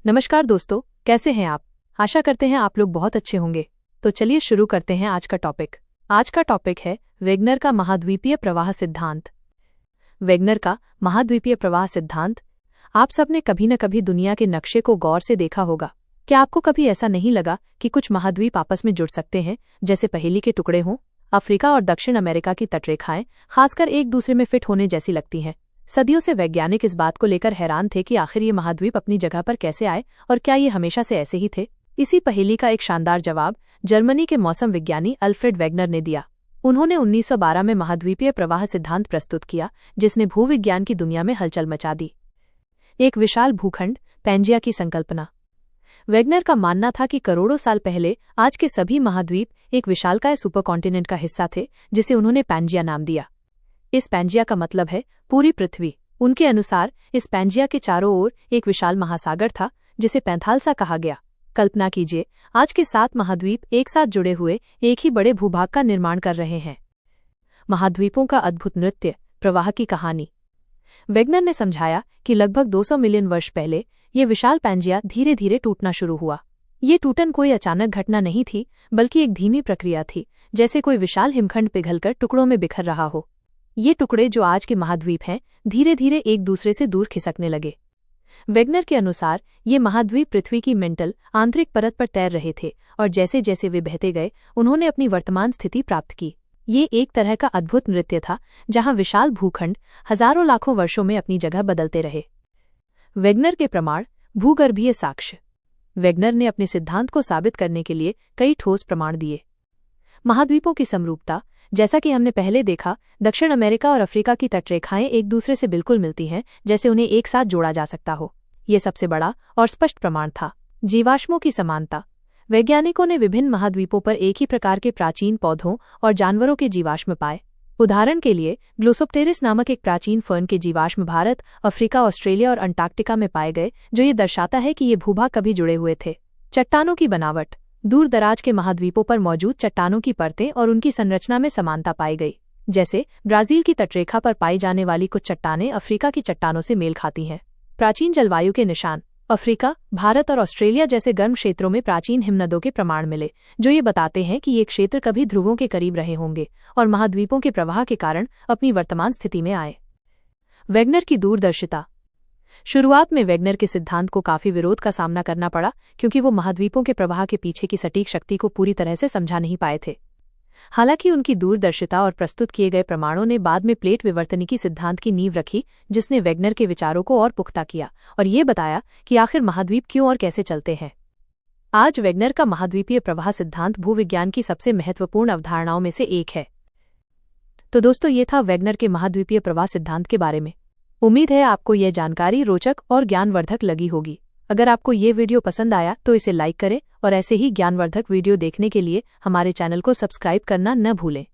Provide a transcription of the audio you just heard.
नमस्कार दोस्तों, कैसे हैं आप। आशा करते हैं आप लोग बहुत अच्छे होंगे। तो चलिए शुरू करते हैं आज का टॉपिक। आज का टॉपिक है वेगनर का महाद्वीपीय प्रवाह सिद्धांत। वेगनर का महाद्वीपीय प्रवाह सिद्धांत। आप सबने कभी न कभी दुनिया के नक्शे को गौर से देखा होगा। क्या आपको कभी ऐसा नहीं लगा कि कुछ महाद्वीप आपस में जुड़ सकते हैं, जैसे पहेली के टुकड़े हों। अफ्रीका और दक्षिण अमेरिका की तटरेखाएं खासकर एक दूसरे में फिट होने जैसी लगती हैं। सदियों से वैज्ञानिक इस बात को लेकर हैरान थे कि आखिर ये महाद्वीप अपनी जगह पर कैसे आए और क्या ये हमेशा से ऐसे ही थे। इसी पहेली का एक शानदार जवाब जर्मनी के मौसम विज्ञानी अल्फ्रेड वेगनर ने दिया। उन्होंने 1912 में महाद्वीपीय प्रवाह सिद्धांत प्रस्तुत किया, जिसने भूविज्ञान की दुनिया में हलचल मचा दी। एक विशाल भूखंड, पैंजिया की संकल्पना। वेगनर का मानना था कि करोड़ों साल पहले आज के सभी महाद्वीप एक विशालकाय सुपरकॉन्टिनेंट का हिस्सा थे, जिसे उन्होंने पैंजिया नाम दिया। इस पैंजिया का मतलब है पूरी पृथ्वी। उनके अनुसार इस पैंजिया के चारों ओर एक विशाल महासागर था, जिसे पैंथालसा कहा गया। कल्पना कीजिए, आज के 7 महाद्वीप एक साथ जुड़े हुए एक ही बड़े भूभाग का निर्माण कर रहे हैं। महाद्वीपों का अद्भुत नृत्य, प्रवाह की कहानी। वेगनर ने समझाया कि लगभग 200 मिलियन वर्ष पहले ये विशाल पैंजिया धीरे धीरे टूटना शुरू हुआ। ये टूटन कोई अचानक घटना नहीं थी, बल्कि एक धीमी प्रक्रिया थी, जैसे कोई विशाल हिमखंड पिघलकर टुकड़ों में बिखर रहा हो। ये टुकड़े जो आज के महाद्वीप हैं, धीरे धीरे एक दूसरे से दूर खिसकने लगे। वेगनर के अनुसार ये महाद्वीप पृथ्वी की मेंटल आंतरिक परत पर तैर रहे थे, और जैसे जैसे वे बहते गए, उन्होंने अपनी वर्तमान स्थिति प्राप्त की। ये एक तरह का अद्भुत नृत्य था, जहां विशाल भूखंड हजारों लाखों वर्षों में अपनी जगह बदलते रहे। वेगनर के प्रमाण, भूगर्भीय साक्ष्य। वेगनर ने अपने सिद्धांत को साबित करने के लिए कई ठोस प्रमाण दिए। महाद्वीपों की समरूपता। जैसा कि हमने पहले देखा, दक्षिण अमेरिका और अफ्रीका की तटरेखाएं एक दूसरे से बिल्कुल मिलती हैं, जैसे उन्हें एक साथ जोड़ा जा सकता हो। ये सबसे बड़ा और स्पष्ट प्रमाण था। जीवाश्मों की समानता। वैज्ञानिकों ने विभिन्न महाद्वीपों पर एक ही प्रकार के प्राचीन पौधों और जानवरों के जीवाश्म पाए। उदाहरण के लिए, ग्लोसोप्टेरिस नामक एक प्राचीन फर्न के जीवाश्म भारत, अफ्रीका, ऑस्ट्रेलिया और अंटार्कटिका में पाए गए, जो ये दर्शाता है कि ये भूभाग कभी जुड़े हुए थे। चट्टानों की बनावट। दूर दराज के महाद्वीपों पर मौजूद चट्टानों की परतें और उनकी संरचना में समानता पाई गई। जैसे ब्राजील की तटरेखा पर पाई जाने वाली कुछ चट्टानें अफ्रीका की चट्टानों से मेल खाती हैं। प्राचीन जलवायु के निशान। अफ्रीका, भारत और ऑस्ट्रेलिया जैसे गर्म क्षेत्रों में प्राचीन हिमनदों के प्रमाण मिले, जो ये बताते हैं कि ये क्षेत्र कभी ध्रुवों के करीब रहे होंगे और महाद्वीपों के प्रवाह के कारण अपनी वर्तमान स्थिति में आए। वेगनर की दूरदर्शिता। शुरुआत में वेगनर के सिद्धांत को काफी विरोध का सामना करना पड़ा, क्योंकि वो महाद्वीपों के प्रवाह के पीछे की सटीक शक्ति को पूरी तरह से समझा नहीं पाए थे। हालांकि उनकी दूरदर्शिता और प्रस्तुत किए गए प्रमाणों ने बाद में प्लेट विवर्तनिकी सिद्धांत की नींव रखी, जिसने वेगनर के विचारों को और पुख्ता किया और ये बताया कि आखिर महाद्वीप क्यों और कैसे चलते हैं। आज वेगनर का महाद्वीपीय प्रवाह सिद्धांत भूविज्ञान की सबसे महत्वपूर्ण अवधारणाओं में से एक है। तो दोस्तों, ये था वेगनर के महाद्वीपीय प्रवाह सिद्धांत के बारे में। उम्मीद है आपको यह जानकारी रोचक और ज्ञानवर्धक लगी होगी। अगर आपको ये वीडियो पसंद आया तो इसे लाइक करें और ऐसे ही ज्ञानवर्धक वीडियो देखने के लिए हमारे चैनल को सब्सक्राइब करना न भूलें।